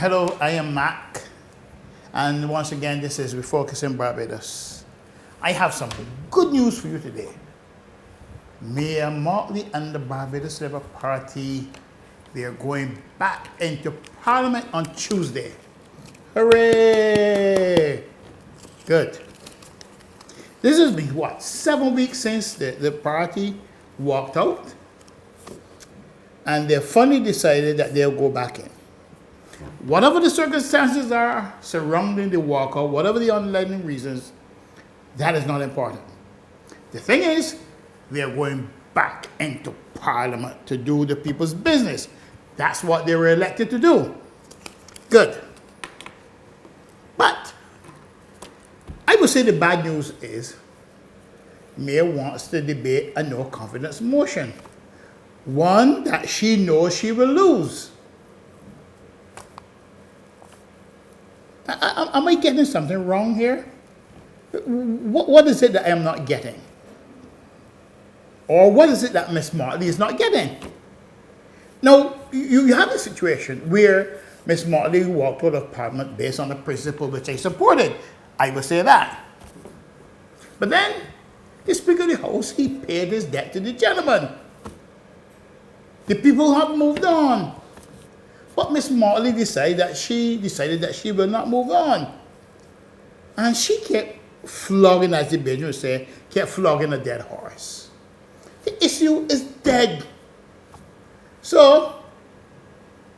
Hello, I am Mac, and once again, this is Refocusing Barbados. I have some good news for you today. Mayor Motley and the Barbados Labour Party, they are going back into Parliament on Tuesday. Hooray! Good. This has been, 7 weeks since the party walked out, and they finally decided that they'll go back in. Whatever the circumstances are surrounding the walkout, whatever the underlying reasons, that is not important. The thing is, they are going back into Parliament to do the people's business. That's what they were elected to do. Good. But I would say the bad news is Mayor wants to debate a no confidence motion, one that she knows she will lose. Am I getting something wrong here? What is it that I am not getting? Or what is it that Ms. Motley is not getting? Now, you have a situation where Ms. Motley walked out of Parliament based on the principle which I supported. I will say that. But then, the Speaker of the House, he paid his debt to the gentleman. The people have moved on. But Ms. Motley decided that she will not move on. And she kept flogging, as the Belgians would say, kept flogging a dead horse. The issue is dead. So,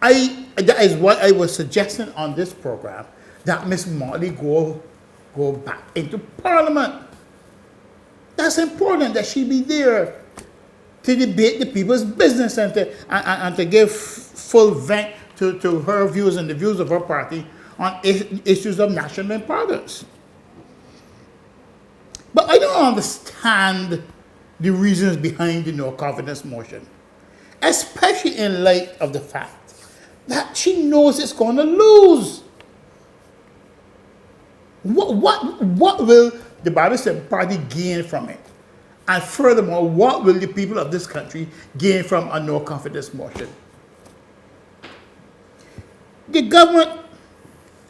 that is what I was suggesting on this program, that Ms. Motley go back into Parliament. That's important, that she be there to debate the people's business and to give full vent to her views and the views of her party on issues of national importance. But I don't understand the reasons behind the no confidence motion, especially in light of the fact that she knows it's going to lose. What will the Barbados Labour Party gain from it? And furthermore, what will the people of this country gain from a no confidence motion? The government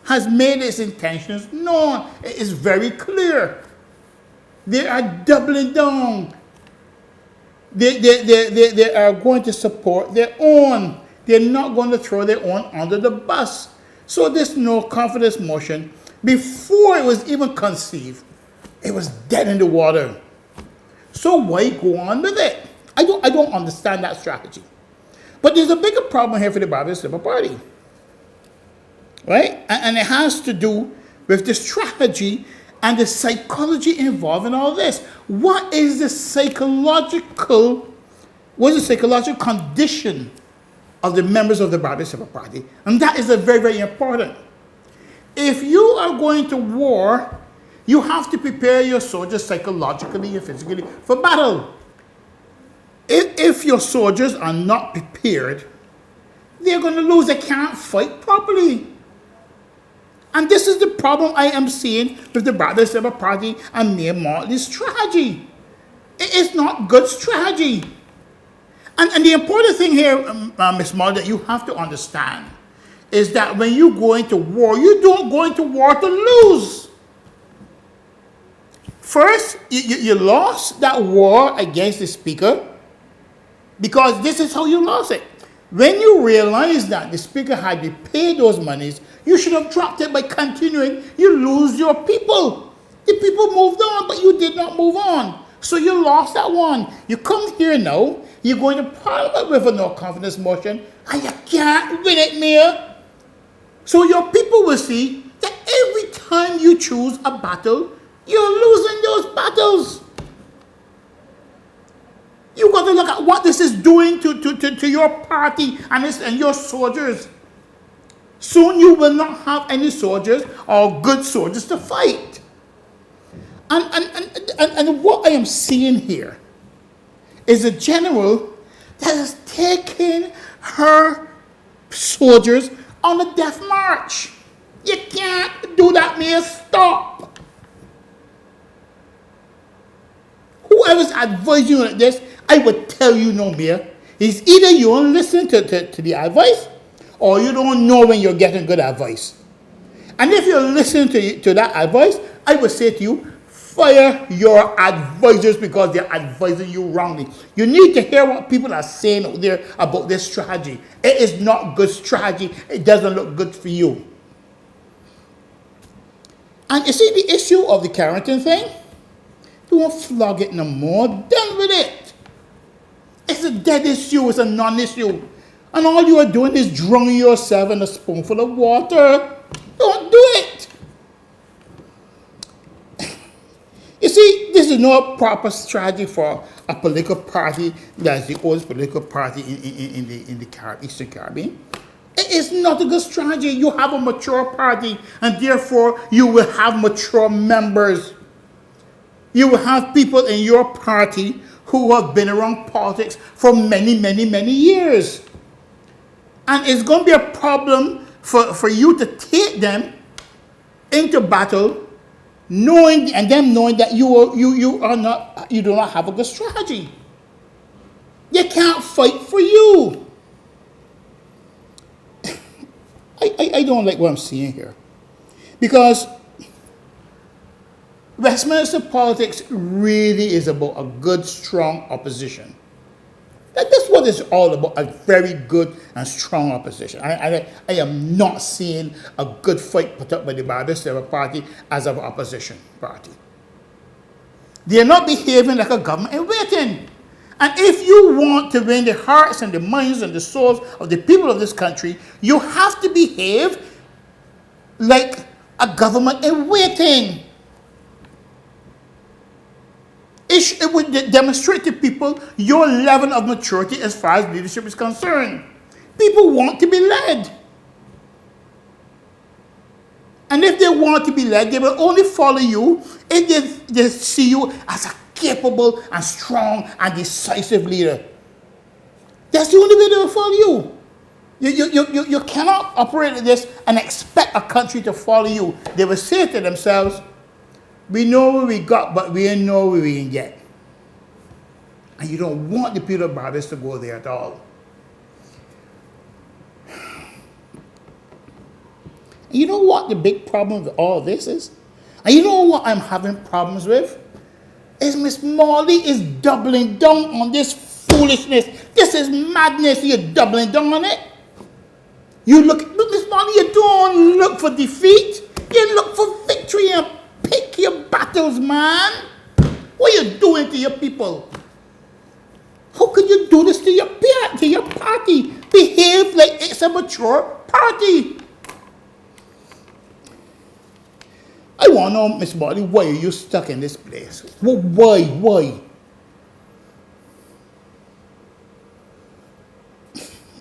has made its intentions known. It is very clear. They are doubling down. They are going to support their own. They're not going to throw their own under the bus. So this no confidence motion, before it was even conceived, it was dead in the water. So why go on with it? I don't understand that strategy. But there's a bigger problem here for the Barbados Labour Party. Right? And it has to do with the strategy and the psychology involved in all this. What is the psychological condition of the members of the Barbados Labour Party? And that is very, very important. If you are going to war, you have to prepare your soldiers psychologically and physically for battle. If your soldiers are not prepared, they're going to lose. They can't fight properly. And this is the problem I am seeing with the Barbados Labour Party and Mayor Motley's strategy. It is not good strategy. And the important thing here, Ms. Motley, that you have to understand is that when you go into war, you don't go into war to lose. First, you lost that war against the Speaker because this is how you lost it. When you realize that the Speaker had to pay those monies, you should have dropped it by continuing. You lose your people. The people moved on, but you did not move on. So you lost that one. You come here now, you're going to Parliament with a no confidence motion, and you can't win it, Mayor. So your people will see that every time you choose a battle, you're losing those battles. You've got to look at what this is doing to your party and your soldiers. Soon you will not have any soldiers or good soldiers to fight. And what I am seeing here is a general that has taken her soldiers on a death march. You can't do that, Mayor. Stop. Whoever's advising you like this, I would tell you no, Mayor. It's either you don't listen to the advice, or you don't know when you're getting good advice. And if you're listening to that advice, I would say to you, fire your advisors because they're advising you wrongly. You need to hear what people are saying out there about this strategy. It is not good strategy. It doesn't look good for you. And you see the issue of the Carrington thing? Don't flog it no more. Done with it. It's a dead issue. It's a non-issue. And all you are doing is drowning yourself in a spoonful of water. Don't do it. You see, this is not a proper strategy for a political party that's the oldest political party in the Eastern Caribbean. It is not a good strategy. You have a mature party, and therefore you will have mature members. You will have people in your party who have been around politics for many, many, many years. And it's going to be a problem for you to take them into battle, knowing that you do not have a good strategy. They can't fight for you. I don't like what I'm seeing here. Because Westminster politics really is about a good, strong opposition. That's what it's all about, a very good and strong opposition. I am not seeing a good fight put up by the Barbados Labour Party as an opposition party. They are not behaving like a government in waiting. And if you want to win the hearts and the minds and the souls of the people of this country, you have to behave like a government in waiting. It would demonstrate to people your level of maturity as far as leadership is concerned. People want to be led. And if they want to be led, they will only follow you if they see you as a capable and strong and decisive leader. That's the only way they will follow you. You cannot operate like this and expect a country to follow you. They will say to themselves, we know what we got, but we didn't know what we didn't get. And you don't want the people of Barbados to go there at all. And you know what the big problem with all this is? And you know what I'm having problems with? Is Miss Morley is doubling down on this foolishness. This is madness. You're doubling down on it. You look, Miss Morley, you don't look for defeat. You look for victory and pick your battles, man. What are you doing to your people? How could you do this to your party? Behave like it's a mature party. I want to know, Miss Morley, why are you stuck in this place? Why?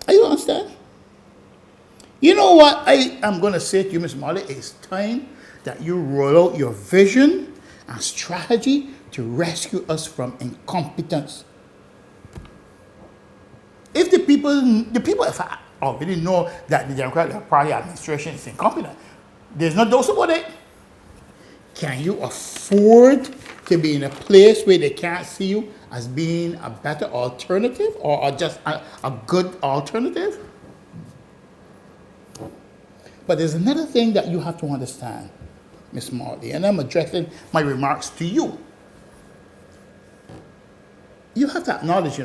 I don't understand. You know what I am going to say to you, Miss Morley? It's time that you roll out your vision and strategy to rescue us from incompetence. If the people if I already know that the Democratic Party administration is incompetent, there's no doubt about it. Can you afford to be in a place where they can't see you as being a better alternative or just a good alternative? But there's another thing that you have to understand, Ms. Morley, and I'm addressing my remarks to you. You have to acknowledge,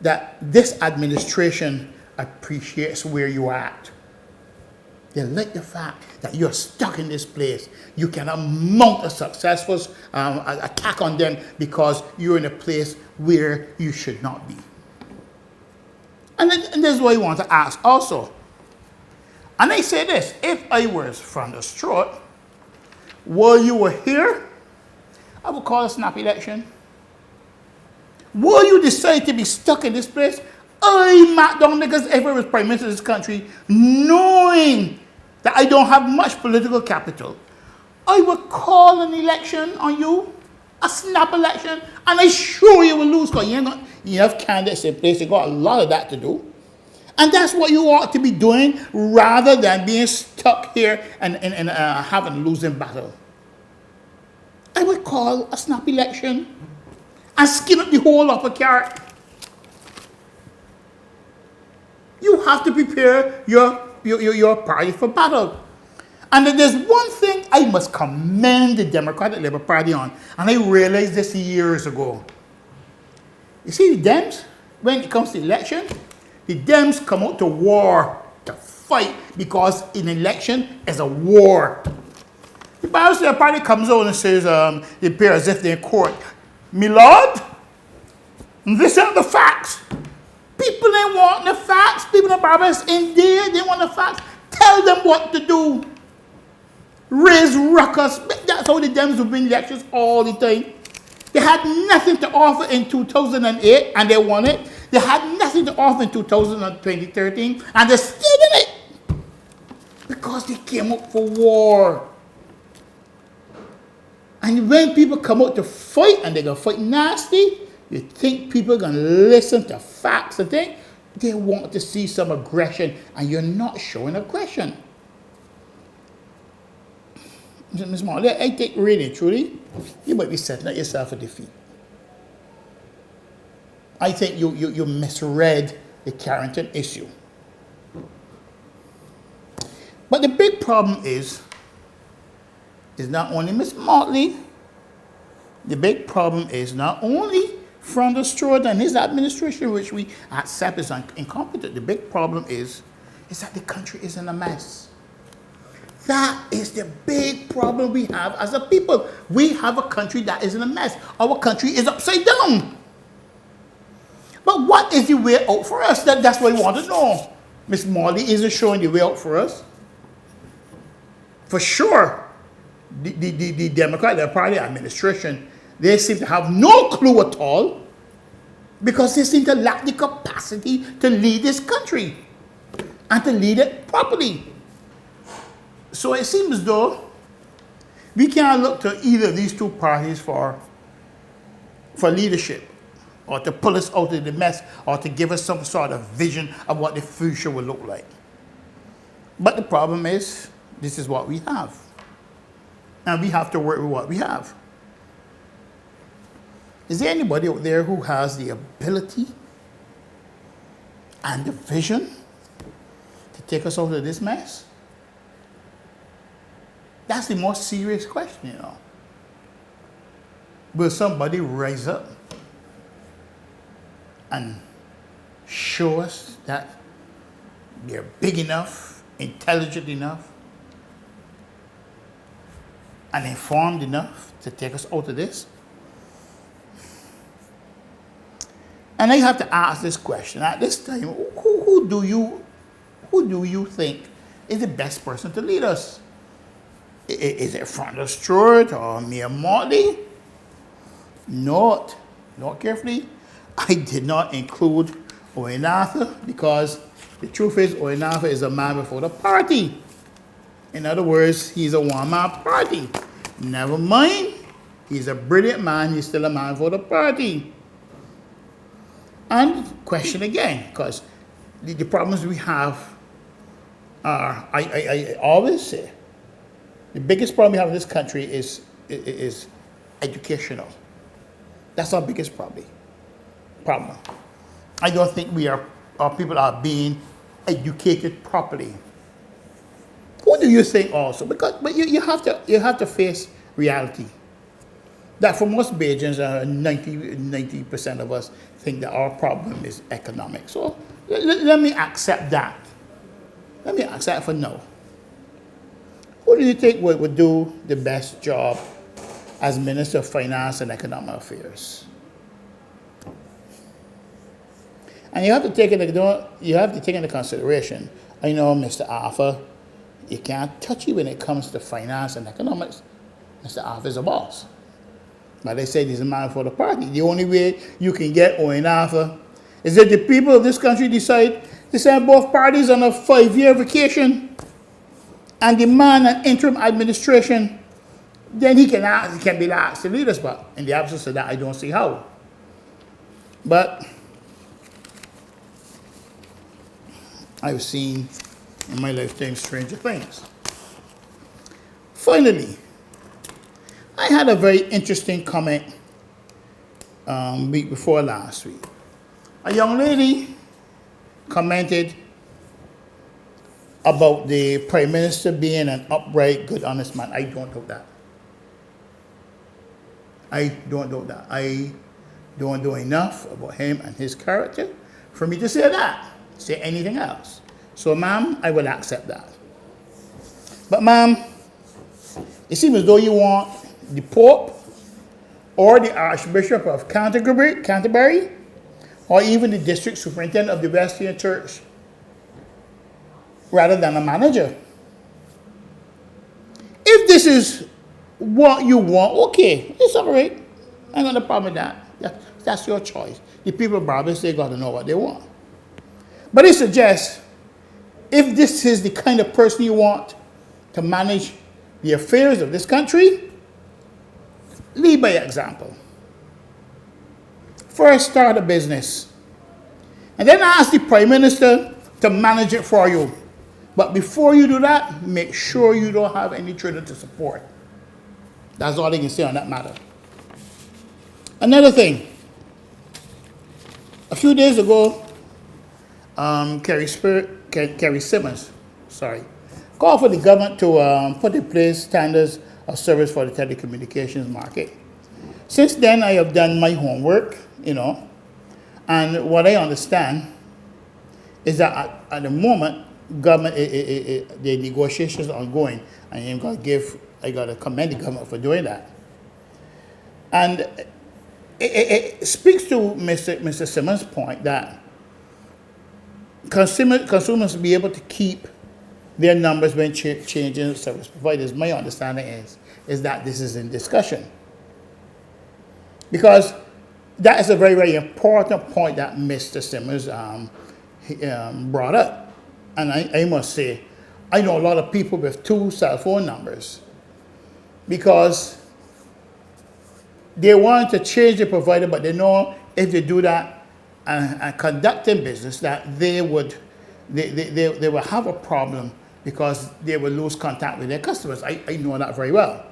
that this administration appreciates where you're at. They like the fact that you're stuck in this place. You cannot mount a successful attack on them because you're in a place where you should not be. And this is what I want to ask also. And I say this, if I was from the Strait, while you were here, I would call a snap election. While you decide to be stuck in this place, I, Matt Douglas, if I was Prime Minister of this country, knowing that I don't have much political capital, I would call an election on you, a snap election, and I sure you will lose because you have candidates in place. You got a lot of that to do. And that's what you ought to be doing rather than being stuck here and having a losing battle. I would call a snap election and skin up the whole upper carrot. You have to prepare your party for battle. And there's one thing I must commend the Democratic Labour Party on, and I realized this years ago. You see, the Dems, when it comes to election, the Dems come out to war, to fight, because an election is a war. The Barbados Labour Party comes out and says, they appear as if they're in court. My lord, this are the facts. People ain't want the facts. People in Barbados in there, they want the facts. Tell them what to do. Raise ruckus. That's how the Dems will win elections all the time. They had nothing to offer in 2008 and they won it. They had nothing to offer in 2013 and they still in it. Because they came up for war. And when people come out to fight and they're going to fight nasty, you think people are going to listen to facts and things? They want to see some aggression and you're not showing aggression. Ms. Marley, I think really, truly, you might be setting up yourself for defeat. I think you misread the Carrington issue. But the big problem is not only Ms. Motley, the big problem is not only Fernando Stewart and his administration, which we accept as incompetent. The big problem is that the country is in a mess. That is the big problem we have as a people. We have a country that is in a mess. Our country is upside down. But what is the way out for us? That's what we want to know. Ms. Morley isn't showing the way out for us. For sure, the Democratic Party administration, they seem to have no clue at all because they seem to lack the capacity to lead this country and to lead it properly. So it seems as though we can't look to either of these two parties for leadership or to pull us out of the mess or to give us some sort of vision of what the future will look like. But the problem is, this is what we have. And we have to work with what we have. Is there anybody out there who has the ability and the vision to take us out of this mess? That's the most serious question, you know. Will somebody rise up and show us that they're big enough, intelligent enough, and informed enough to take us out of this? And I have to ask this question at this time: who do you think is the best person to lead us? Is it Fernando Stewart or Mia Motley? Note carefully, I did not include Owen Arthur because the truth is Owen Arthur is a man before the party. In other words, he's a one-man party. Never mind, he's a brilliant man, he's still a man for the party. And question again, because the problems we have are, I always say, the biggest problem we have in this country is educational. That's our biggest problem. I don't think our people are being educated properly. What do you think also? But you have to face reality. That for most Bajans, 90% of us think that our problem is economic. So let me accept that. Let me accept for now. Who do you think would do the best job as Minister of Finance and Economic Affairs? And you have to take into consideration, I know Mr. Arthur, you can't touch you when it comes to finance and economics. Mr. Arthur is a boss. But they say he's a man for the party. The only way you can get Owen Arthur is that the people of this country decide to send both parties on a 5-year vacation and demand an interim administration. Then he can be asked to lead us. But in the absence of that, I don't see how. But I've seen in my lifetime stranger things. Finally, I had a very interesting comment week before last week. A young lady commented about the Prime Minister being an upright, good, honest man. I don't doubt that. I don't doubt that. I don't know enough about him and his character for me to say that, say anything else. So, ma'am, I will accept that. But, ma'am, it seems as though you want the Pope or the Archbishop of Canterbury, or even the district superintendent of the Wesleyan Church, rather than a manager. If this is what you want, okay, it's all right. I got no problem with that. That's your choice. The people of Barbados, they got to know what they want. But it suggests, if this is the kind of person you want to manage the affairs of this country, lead by example. First, start a business. And then ask the Prime Minister to manage it for you. But before you do that, make sure you don't have any trader to support. That's all they can say on that matter. Another thing. A few days ago, Kerry Simmons, called for the government to put in place standards of service for the telecommunications market. Since then, I have done my homework, and what I understand is that at the moment, government, the negotiations are ongoing, and I got to commend the government for doing that. And it speaks to Mr. Simmons' point that consumers will be able to keep their numbers when changing service providers. My understanding is that this is in discussion. Because that is a very, very important point that Mr. Simmons brought up. And I must say, I know a lot of people with 2 cell phone numbers because they want to change the provider, but they know if they do that and conducting business, that they will have a problem because they will lose contact with their customers. I know that very well.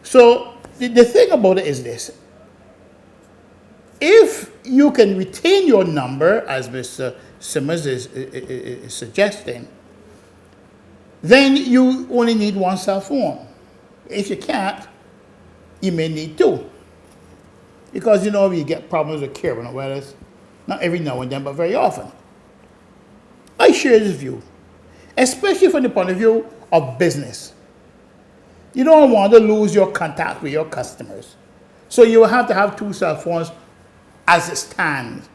So the thing about it is this. If you can retain your number, as Mr. Simmons is suggesting, then you only need 1 cell phone. If you can't, you may need 2. Because you get problems with cable wireless, not every now and then, but very often. I share this view, especially from the point of view of business. You don't want to lose your contact with your customers. So you will have to have 2 cell phones as it stands.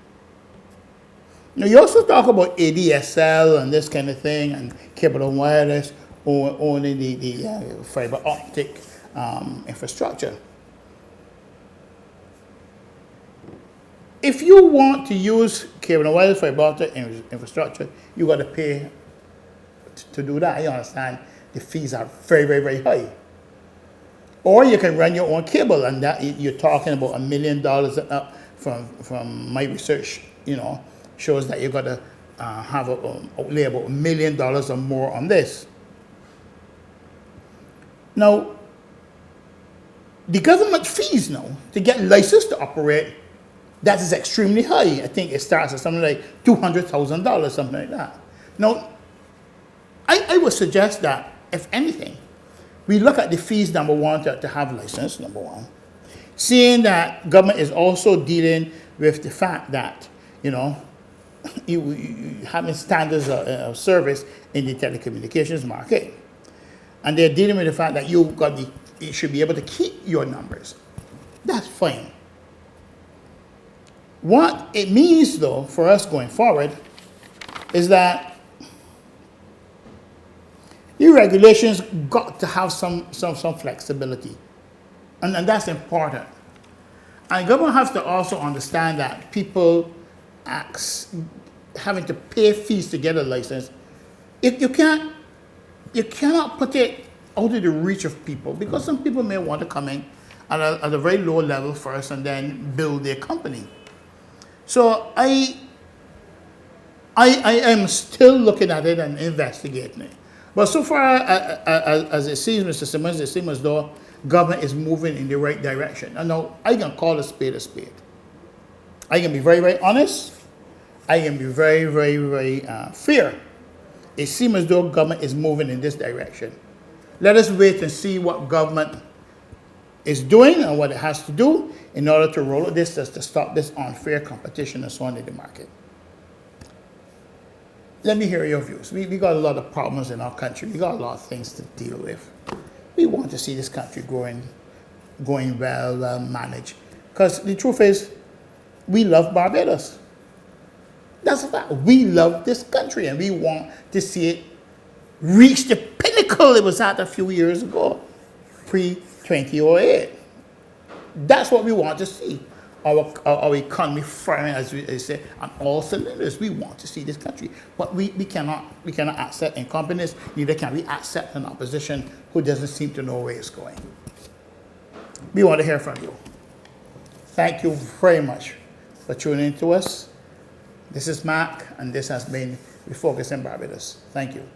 Now, you also talk about ADSL and this kind of thing, and cable and wireless, or only the fiber optic infrastructure. If you want to use cable and wireless fiber optic infrastructure, you got to pay to do that. I understand the fees are very, very, very high. Or you can run your own cable, and that you're talking about $1 million up. From my research, shows that you got to have outlay about $1 million or more on this. Now, the government fees now to get licensed to operate, that is extremely high. I think it starts at something like $200,000, something like that. Now, I would suggest that, if anything, we look at the fees, number one, to have license, number one. Seeing that government is also dealing with the fact that, you having standards of service in the telecommunications market. And they're dealing with the fact that you should be able to keep your numbers. That's fine. What it means, though, for us going forward is that the regulations got to have some flexibility. And that's important. And government has to also understand that people having to pay fees to get a license, you cannot put it out of the reach of people, because some people may want to come in at a very low level first and then build their company. So I am still looking at it and investigating it. But so far as it seems, Mr. Simmons, it seems as though government is moving in the right direction. And now, I can call a spade a spade. I can be very, very honest. I can be very, very, very fair. it seems as though government is moving in this direction. Let us wait and see what government is doing and what it has to do in order to roll out this, to stop this unfair competition and so on in the market. Let me hear your views. We got a lot of problems in our country. We got a lot of things to deal with. We want to see this country going well managed. Because the truth is, we love Barbados. That's a fact. We love this country and we want to see it reach the pinnacle it was at a few years ago, pre-2008. That's what we want to see. Our economy firing, as we say, on all cylinders. We want to see this country. But we cannot accept incompetence, neither can we accept an opposition who doesn't seem to know where it's going. We want to hear from you. Thank you very much for tuning in to us. This is Mark, and this has been Refocusing Barbados. Thank you.